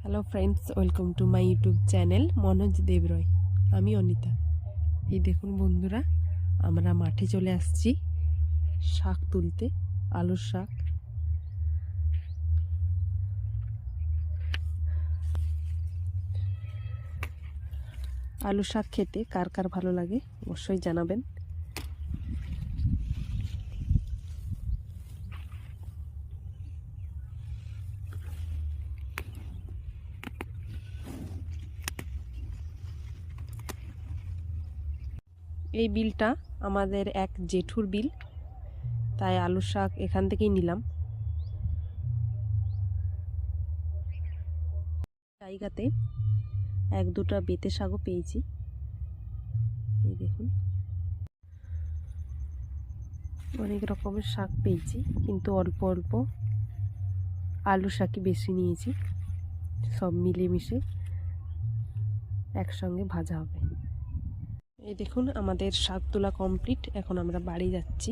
Hello friends, welcome to my YouTube channel Manoj Debroy. আমি অনিতা। এই দেখুন বন্ধুরা, আমরা মাঠে চলে আসছি শাক তুলতে, আলুর শাক। আলুর শাক খেতে কার কার ভালো লাগে অবশ্যই জানাবেন। এই বিলটা আমাদের এক জেঠুর বিল, তাই আলুর শাক এখান থেকেই নিলাম। জায়গাতে এক দুটা বেতে শাকও পেয়েছি। এই দেখুন, অনেক রকমের শাক পেয়েছি, কিন্তু অল্প অল্প আলু শাকই বেশি নিয়েছি। সব মিলেমিশে একসঙ্গে ভাজা হবে। এই দেখুন, আমাদের শাক তোলা কমপ্লিট। এখন আমরা বাড়ি যাচ্ছি।